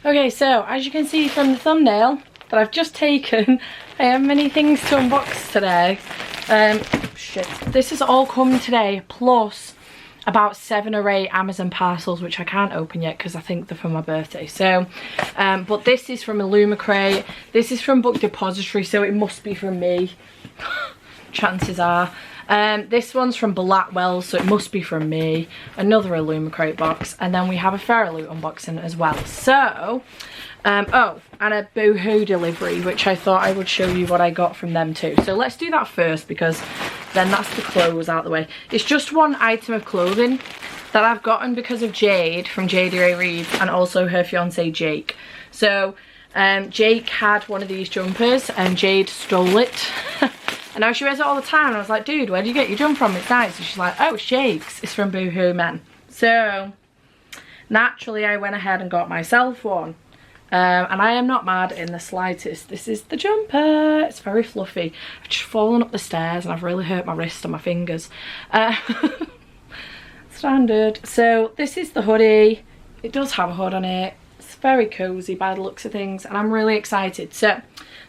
Okay, so as you can see from the thumbnail that I've just taken, I have many things to unbox today. Shit. This has all come today, plus about 7 or 8 Amazon parcels, which I can't open yet because I think they're for my birthday. So, but this is from Illumicrate. This is from Book Depository, so it must be from me. Chances are. This one's from Blackwell, so it must be from me. Another Illumicrate box, and then we have a Fairyloot unboxing as well. So, oh, and a Boohoo delivery, which I thought I would show you what I got from them too. So let's do that first, because then that's the clothes out of the way. It's just one item of clothing that I've gotten because of Jade from Jade Reads, and also her fiance Jake. So Jake had one of these jumpers and Jade stole it. And now she wears it all the time, and I was like, dude, where do you get your jumper from? It's nice. And she's like, oh, it's Jake's. It's from Boohoo Men. So naturally I went ahead and got myself one. And I am not mad in the slightest. This is the jumper. It's very fluffy. I've just fallen up the stairs and I've really hurt my wrist and my fingers. Standard. So this is the hoodie. It does have a hood on it. It's very cozy by the looks of things, and I'm really excited. So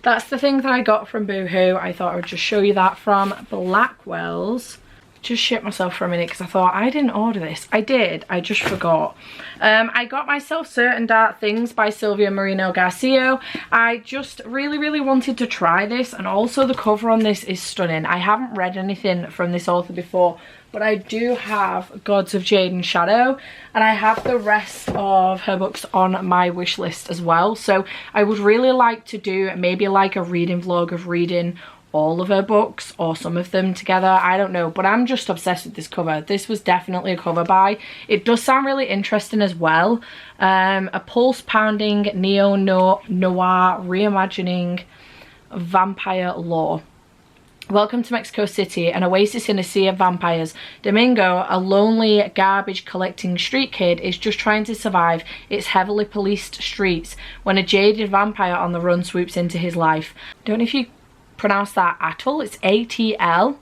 that's the thing that I got from Boohoo. I thought I would just show you that from Blackwell's. Just shit myself for a minute because I thought I didn't order this. I did, I just forgot. I got myself Certain Dark Things by Silvia Moreno Garcia. I just really wanted to try this, and also the cover on this is stunning. I haven't read anything from this author before, but I do have Gods of Jade and Shadow, and I have the rest of her books on my wish list as well. So I would really like to do maybe like a reading vlog of reading all of her books or some of them together. I don't know, but I'm just obsessed with this cover. This was definitely a cover buy. It does sound really interesting as well. A pulse pounding neo-noir reimagining vampire lore. Welcome to Mexico City, an oasis in a sea of vampires. Domingo, a lonely garbage collecting street kid, is just trying to survive its heavily policed streets when a jaded vampire on the run swoops into his life. Don't know if you pronounce that Atl, it's A-T-L.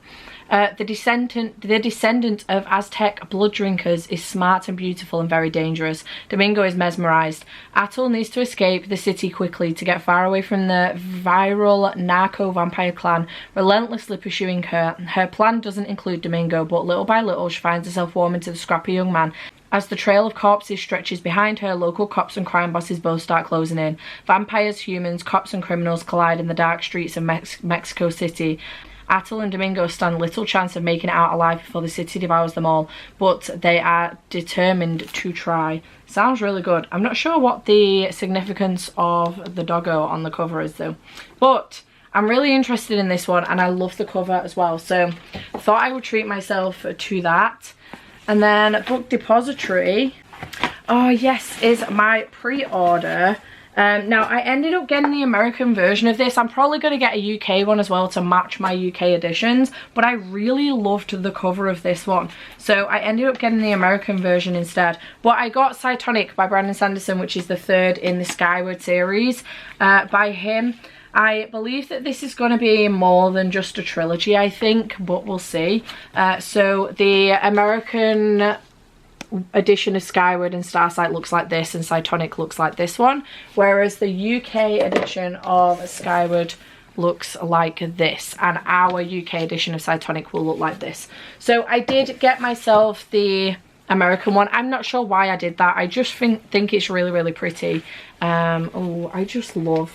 The descendant of Aztec blood drinkers is smart and beautiful and very dangerous. Domingo is mesmerized. Atl needs to escape the city quickly to get far away from the viral narco vampire clan relentlessly pursuing her. Her plan doesn't include Domingo, but little by little she finds herself warming to the scrappy young man. As the trail of corpses stretches behind her, local cops and crime bosses both start closing in. Vampires, humans, cops and criminals collide in the dark streets of Mexico City. Atl and Domingo stand little chance of making it out alive before the city devours them all, but they are determined to try. Sounds really good. I'm not sure what the significance of the doggo on the cover is though, but I'm really interested in this one, and I love the cover as well, so I thought I would treat myself to that. And then Book Depository, oh yes, is my pre-order. Now I ended up getting the American version of this. I'm probably going to get a UK one as well to match my UK editions, but I really loved the cover of this one, so I ended up getting the American version instead. But I got Cytonic by Brandon Sanderson, which is the 3rd in the Skyward series by him. I believe that this is going to be more than just a trilogy, I think, but we'll see. So the American edition of Skyward and Starsight looks like this, and Cytonic looks like this one, whereas the UK edition of Skyward looks like this, and our UK edition of Cytonic will look like this. So I did get myself the American one. I'm not sure why I did that. I just think it's really pretty. Oh, I just love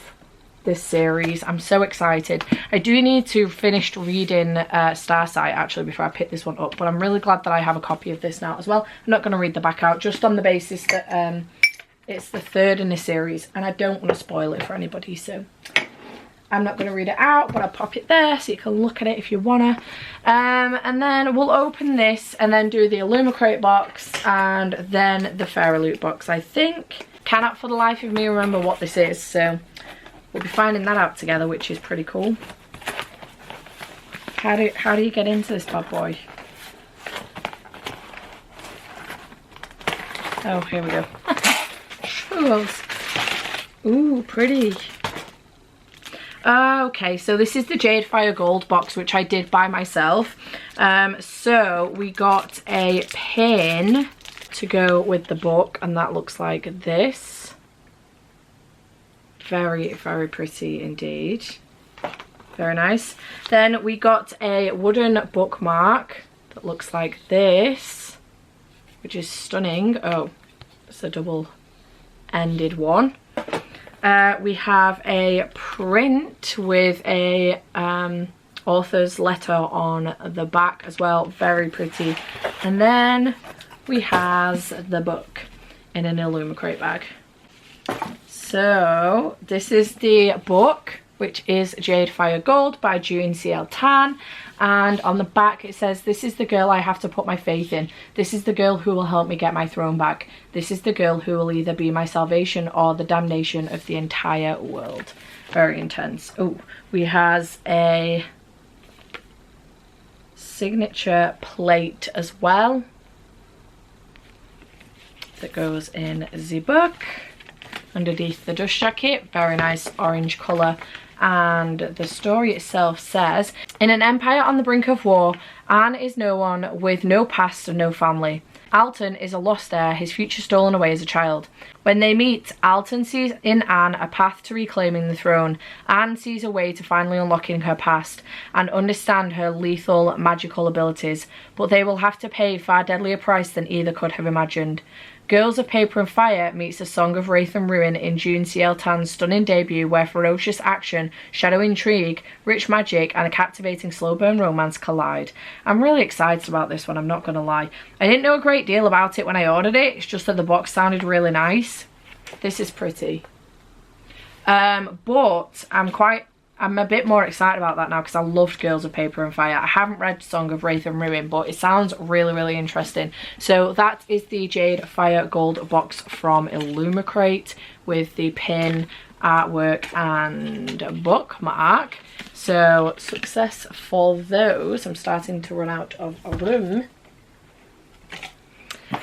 this series. I'm so excited. I do need to finish reading Starsight actually before I pick this one up, but I'm really glad that I have a copy of this now as well. I'm not going to read the back out, just on the basis that it's the 3rd in the series, and I don't want to spoil it for anybody, so I'm not going to read it out, but I'll pop it there so you can look at it if you wanna. And then we'll open this and then do the Illumicrate box and then the Fairyloot box, I think. Cannot for the life of me remember what this is, so we'll be finding that out together, which is pretty cool. How do you get into this bad boy? Oh, here we go. Shucks. Ooh, pretty. Okay, so this is the Jade Fire Gold box, which I did by myself. So we got a pin to go with the book, and that looks like this. Very, very pretty indeed. Very nice. Then we got a wooden bookmark that looks like this, which is stunning. Oh, it's a double-ended one. We have a print with a author's letter on the back as well. Very pretty. And then we has the book in an Illumicrate bag. So this is the book, which is Jade Fire Gold by June C.L. Tan. And on the back it says, "This is the girl I have to put my faith in. This is the girl who will help me get my throne back. This is the girl who will either be my salvation or the damnation of the entire world." Very intense. Oh, we has a signature plate as well that goes in the book underneath the dust jacket. Very nice orange colour. And the story itself says, "In an empire on the brink of war, Anne is no one with no past and no family. Alton is a lost heir, his future stolen away as a child. When they meet, Alton sees in Anne a path to reclaiming the throne. Anne sees a way to finally unlocking her past and understand her lethal magical abilities, but they will have to pay a far deadlier price than either could have imagined." Girls of Paper and Fire meets A Song of Wraith and Ruin in June C.L. Tan's stunning debut, where ferocious action, shadow intrigue, rich magic and a captivating slow burn romance collide. I'm really excited about this one, I'm not going to lie. I didn't know a great deal about it when I ordered it, it's just that the box sounded really nice. This is pretty. But I'm a bit more excited about that now because I loved Girls of Paper and Fire. I haven't read Song of Wraith and Ruin, but it sounds really, really interesting. So that is the Jade Fire Gold box from Illumicrate with the pin, artwork and bookmark. So success for those. I'm starting to run out of room.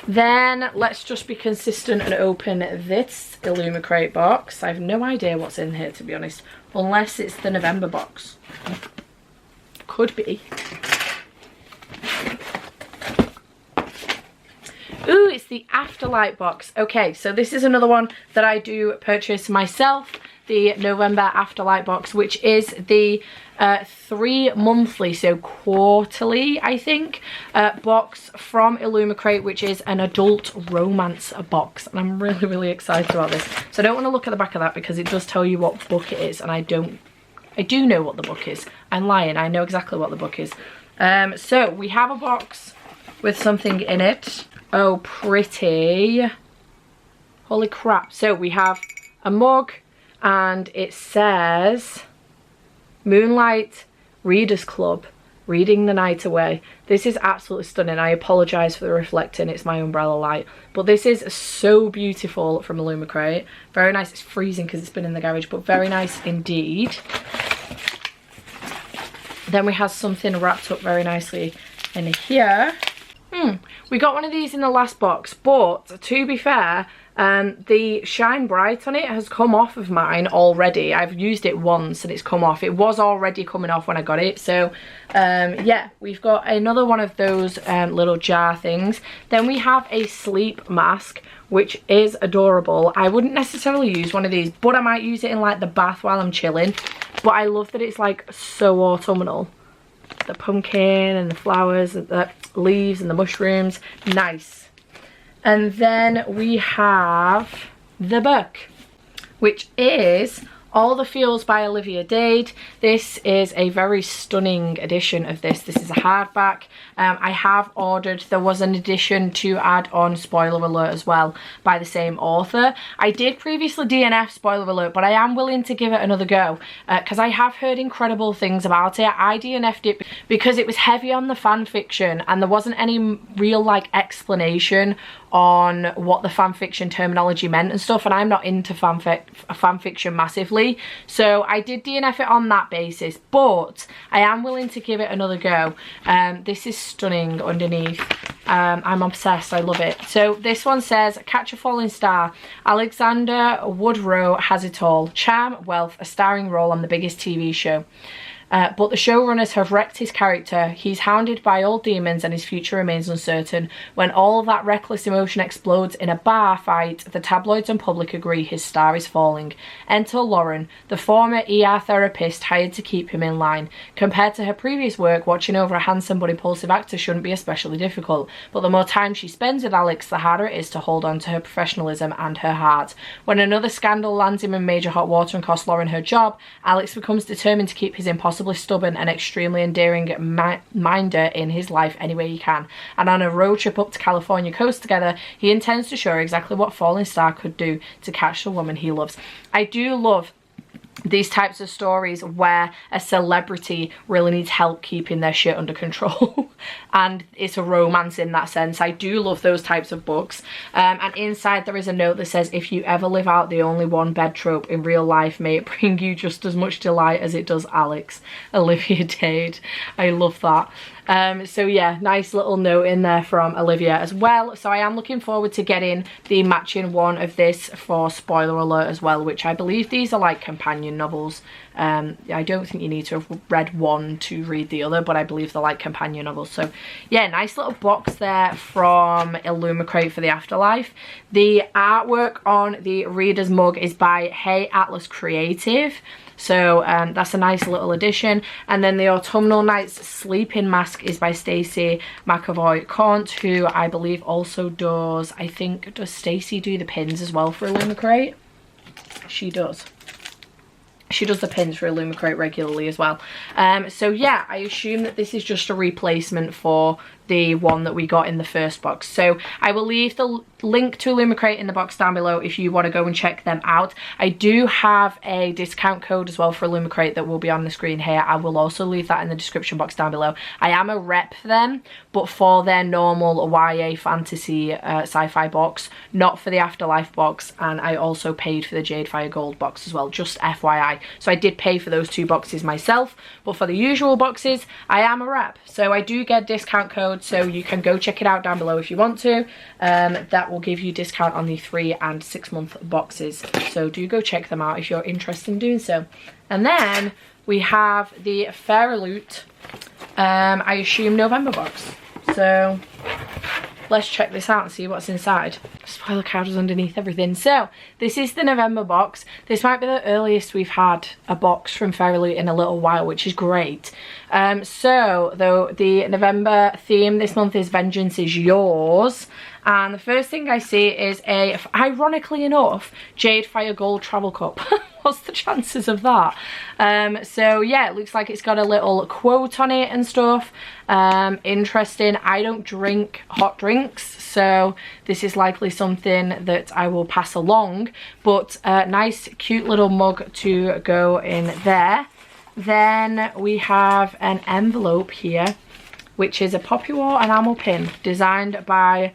Then let's just be consistent and open this Illumicrate box. I have no idea what's in here, to be honest, unless it's the November box. Could be. Ooh, it's the Afterlight box. Okay, so this is another one that I do purchase myself, the November Afterlight box, which is the 3 monthly, so quarterly, I think, box from Illumicrate, which is an adult romance box. And I'm really, really excited about this. So I don't want to look at the back of that because it does tell you what book it is, and I do know what the book is. I'm lying, I know exactly what the book is. So we have a box with something in it. Oh, pretty. Holy crap. So we have a mug and it says Moonlight Readers Club, reading the night away. This is absolutely stunning. I apologise for the reflecting, it's my umbrella light. But this is so beautiful from Illumicrate. Very nice. It's freezing because it's been in the garage, but very nice indeed. Then we have something wrapped up very nicely in here. We got one of these in the last box, but to be fair, the Shine Bright on it has come off of mine already. I've used it once and it's come off. It was already coming off when I got it. So yeah, we've got another one of those little jar things. Then we have a sleep mask, which is adorable. I wouldn't necessarily use one of these, but I might use it in like the bath while I'm chilling. But I love that it's like so autumnal. The pumpkin and the flowers and the leaves and the mushrooms. Nice. And then we have the book, which is All the Feels by Olivia Dade. This is a very stunning edition of this. This is a hardback. I have ordered, there was an edition to add on, spoiler alert, as well, by the same author. I did previously DNF, spoiler alert, but I am willing to give it another go because I have heard incredible things about it. I DNF'd it because it was heavy on the fan fiction and there wasn't any real like explanation on what the fan fiction terminology meant and stuff, and I'm not into fan fiction massively, so I did DNF it on that basis, but I am willing to give it another go. This is stunning underneath. I'm obsessed, I love it. So this one says, Catch a Falling Star. Alexander Woodrow has it all. Charm, wealth, a starring role on the biggest TV show. but the showrunners have wrecked his character. He's hounded by old demons and his future remains uncertain. When all of that reckless emotion explodes in a bar fight, the tabloids and public agree his star is falling. Enter Lauren, the former ER therapist hired to keep him in line. Compared to her previous work, watching over a handsome but impulsive actor shouldn't be especially difficult, but the more time she spends with Alex, the harder it is to hold on to her professionalism and her heart. When another scandal lands him in major hot water and costs Lauren her job, Alex becomes determined to keep his impossibly stubborn and extremely endearing minder in his life any way he can. And on a road trip up to California coast together, he intends to show her exactly what falling star could do to catch the woman he loves. I do love these types of stories where a celebrity really needs help keeping their shit under control and it's a romance in that sense. I do love those types of books. And inside there is a note that says, if you ever live out the only one bed trope in real life, may it bring you just as much delight as it does Alex. Olivia Jade. I love that. So yeah, nice little note in there from Olivia as well. So I am looking forward to getting the matching one of this for spoiler alert as well, which I believe these are like companion novels. I don't think you need to have read one to read the other, but I believe they're like companion novels. So yeah, nice little box there from Illumicrate for the Afterlife. The artwork on the reader's mug is by Hey Atlas Creative. So that's a nice little addition. And then the Autumnal Nights Sleeping Mask is by Stacey McAvoy-Caunt, who I believe also does, I think, does Stacey do the pins as well for Illumicrate? She does. She does the pins for Illumicrate regularly as well. So yeah, I assume that this is just a replacement for the one that we got in the first box. So I will leave the link to Illumicrate in the box down below if you want to go and check them out. I do have a discount code as well for Illumicrate that will be on the screen here. I will also leave that in the description box down below. I am a rep for them, but for their normal YA fantasy sci-fi box, not for the Afterlife box, and I also paid for the Jade Fire Gold box as well, just FYI. So I did pay for those two boxes myself, but for the usual boxes, I am a rep. So I do get a discount code, so you can go check it out down below if you want to. That will give you discount on the 3 and 6 month boxes. So do go check them out if you're interested in doing so. And then we have the Fairyloot, I assume November box. So let's check this out and see what's inside. Spoiler card was underneath everything. So this is the November box. This might be the earliest we've had a box from Fairyloot in a little while, which is great. So though the November theme this month is Vengeance is Yours. And the first thing I see is a, ironically enough, Jade Fire Gold travel cup. What's the chances of that? So yeah, it looks like it's got a little quote on it and stuff. Interesting. I don't drink hot drinks, so this is likely something that I will pass along. But nice, cute little mug to go in there. Then we have an envelope here, which is a Poppy War enamel pin designed by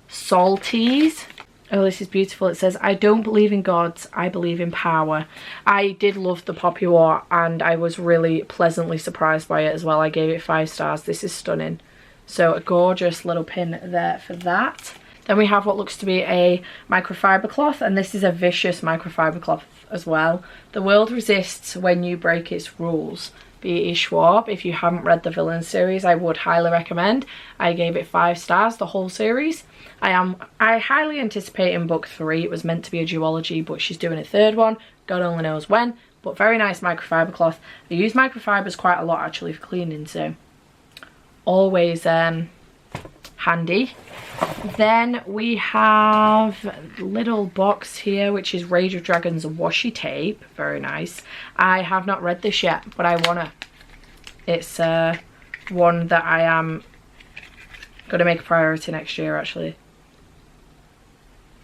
Salties. Oh, this is beautiful. It says, I don't believe in gods, I believe in power. I did love the Poppy War and I was really pleasantly surprised by it as well. I gave it 5 stars. This is stunning. So a gorgeous little pin there for that. Then we have what looks to be a microfiber cloth, and this is a vicious microfiber cloth as well. The world resists when you break its rules. B.E. Schwab. If you haven't read the Villain series, I would highly recommend. I gave it 5 stars, the whole series. I highly anticipate in book 3. It was meant to be a duology, but she's doing a 3rd one. God only knows when. But very nice microfiber cloth. I use microfibers quite a lot actually for cleaning, so always handy. Then we have a little box here, which is Rage of Dragons washi tape. Very nice. I have not read this yet, but I wanna. It's one that I am gonna make a priority next year actually.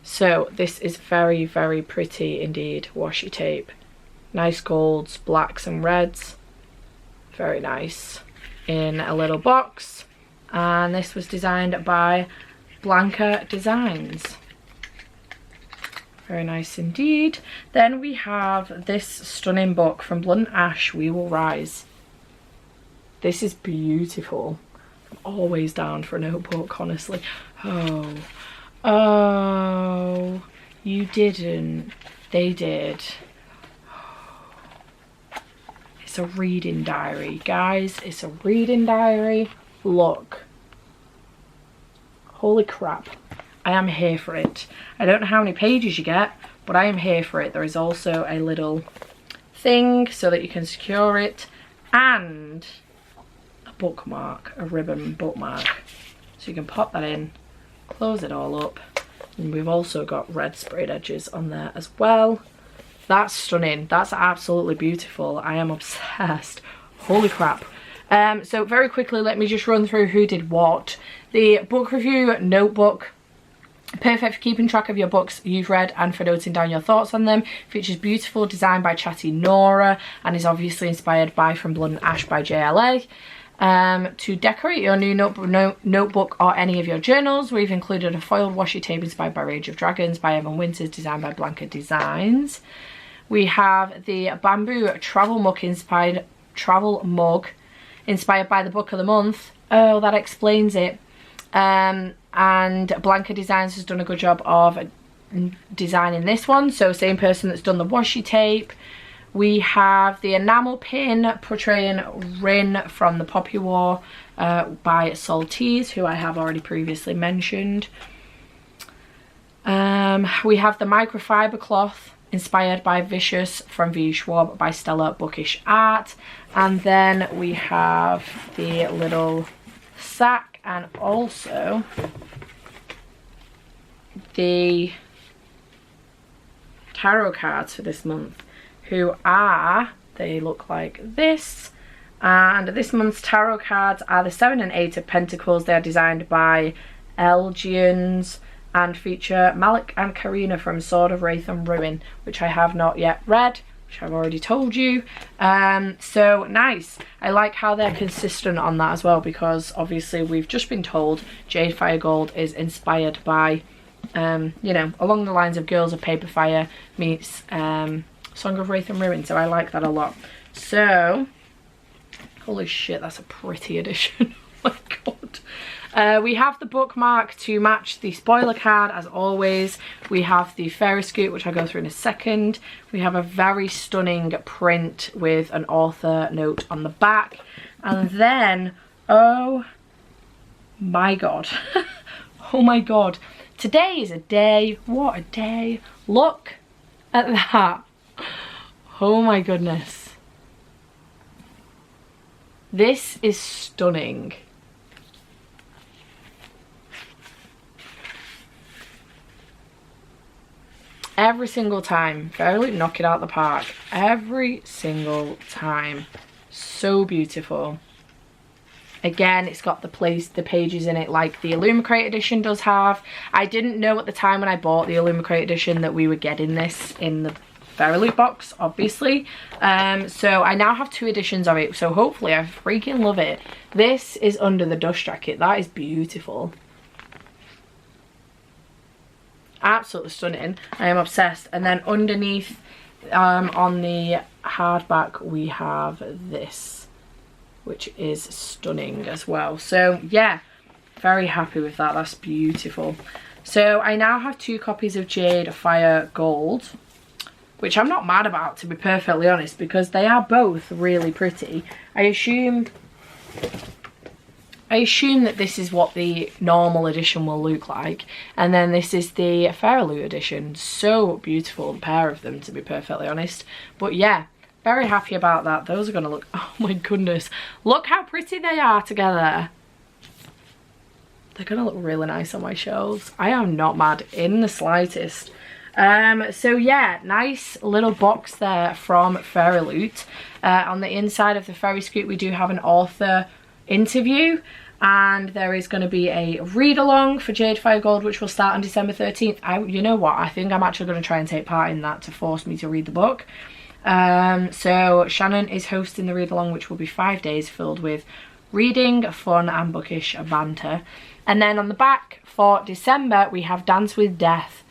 So this is very, very pretty indeed, washi tape. Nice golds, blacks and reds. Very nice. In a little box. And this was designed by Blanca Designs. Very nice indeed. Then we have this stunning book from Blunt Ash, We Will Rise. This is beautiful. I'm always down for a notebook, honestly. Oh, you didn't. They did. It's It's a reading diary, guys. It's a reading diary. Look. Holy crap. I am here for it. I don't know how many pages you get, but I am here for it. There is also a little thing so that you can secure it, and a bookmark, a ribbon bookmark. So you can pop that in, close it all up. And we've also got red sprayed edges on there as well. That's stunning. That's absolutely beautiful. I am obsessed. Holy crap. So very quickly, let me just run through who did what. The book review notebook, perfect for keeping track of your books you've read and for noting down your thoughts on them. Features beautiful design by Chatty Nora and is obviously inspired by From Blood and Ash by JLA. To decorate your new notebook or any of your journals, we've included a foiled washi tape inspired by Rage of Dragons by Evan Winters, designed by Blanca Designs. We have the bamboo travel mug inspired by the book of the month. Oh, that explains it. And Blanca Designs has done a good job of designing this one, so same person that's done the washi tape. We have the enamel pin portraying Rin from the Poppy War by Saltese, who I have already previously mentioned. We have the microfiber cloth inspired by Vicious from V. Schwab by Stella Bookish Art. And then we have the little sack and also the tarot cards for this month, they look like this. And this month's tarot cards are the 7 and 8 of Pentacles. They are designed by Elgians and feature Malik and Karina from Sword of Wraith and Ruin, which I have not yet read, which I've already told you. So nice. I like how they're consistent on that as well, because obviously we've just been told Jade Fire Gold is inspired by, you know, along the lines of Girls of Paper Fire meets Song of Wraith and Ruin, so I like that a lot. So, holy shit, that's a pretty edition. Oh my god. We have the bookmark to match the spoiler card, as always. We have the Ferris scoot, which I'll go through in a second. We have a very stunning print with an author note on the back. And then, oh my god. Oh my god. Today is a day. What a day. Look at that. Oh my goodness. This is stunning. Every single time. Fairyloot knock it out the park. Every single time. So beautiful. Again, it's got the pages in it like the Illumicrate edition does have. I didn't know at the time when I bought the Illumicrate edition that we were getting this in the Fairyloot box, obviously. So I now have 2 editions of it, so hopefully I freaking love it. This is Under the Dust Jacket. That is beautiful. Absolutely stunning. I am obsessed. And then underneath on the hardback we have this, which is stunning as well. So yeah, very happy with that. That's beautiful. So I now have 2 copies of Jade Fire Gold, which I'm not mad about, to be perfectly honest, because they are both really pretty. I assume that this is what the normal edition will look like, and then this is the Fairyloot edition. So beautiful, the pair of them, to be perfectly honest. But yeah, very happy about that. Those are going to look, oh my goodness, look how pretty they are together. They're going to look really nice on my shelves. I am not mad in the slightest. So yeah, nice little box there from Fairyloot. On the inside of the Fairy Scoot we do have an author interview, and there is going to be a read along for Jade Fire Gold, which will start on December 13th. You know what, I think I'm actually going to try and take part in that to force me to read the book. So Shannon is hosting the read along, which will be 5 days filled with reading, fun and bookish banter. And then on the back for December we have Dance with Death.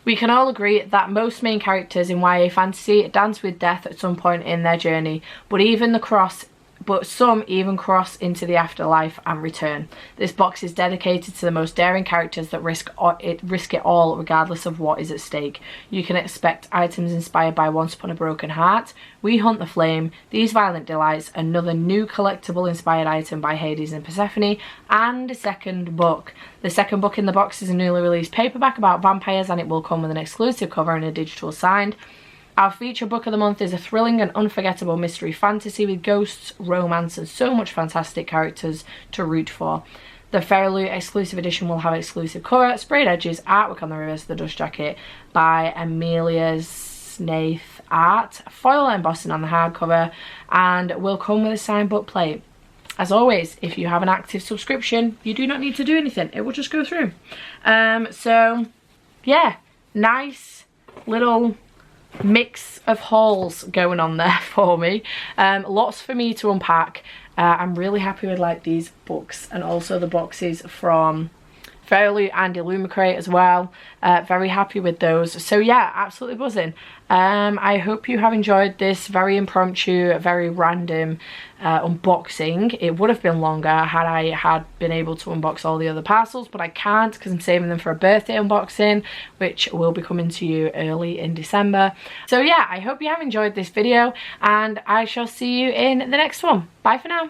We can all agree that most main characters in YA fantasy dance with death at some point in their journey, but even the cross but some even cross into the afterlife and return. This box is dedicated to the most daring characters that risk it all regardless of what is at stake. You can expect items inspired by Once Upon a Broken Heart, We Hunt the Flame, These Violent Delights, another new collectible inspired item by Hades and Persephone, and a second book. The second book in the box is a newly released paperback about vampires, and it will come with an exclusive cover and a digital signed. Our feature book of the month is a thrilling and unforgettable mystery fantasy with ghosts, romance, and so much fantastic characters to root for. The Fairyloot exclusive edition will have exclusive cover, sprayed edges, artwork on the reverse of the dust jacket by Amelia Snaith Art, foil embossing on the hardcover, and will come with a signed book plate. As always, if you have an active subscription, you do not need to do anything. It will just go through. So, yeah, nice little mix of hauls going on there for me. Lots for me to unpack. I'm really happy with like these books and also the boxes from Fairyloot and Illumicrate as well. Very happy with those. So yeah, absolutely buzzing. I hope you have enjoyed this very impromptu, very random unboxing. It would have been longer had I had been able to unbox all the other parcels, but I can't because I'm saving them for a birthday unboxing, which will be coming to you early in December. So yeah, I hope you have enjoyed this video, and I shall see you in the next one. Bye for now.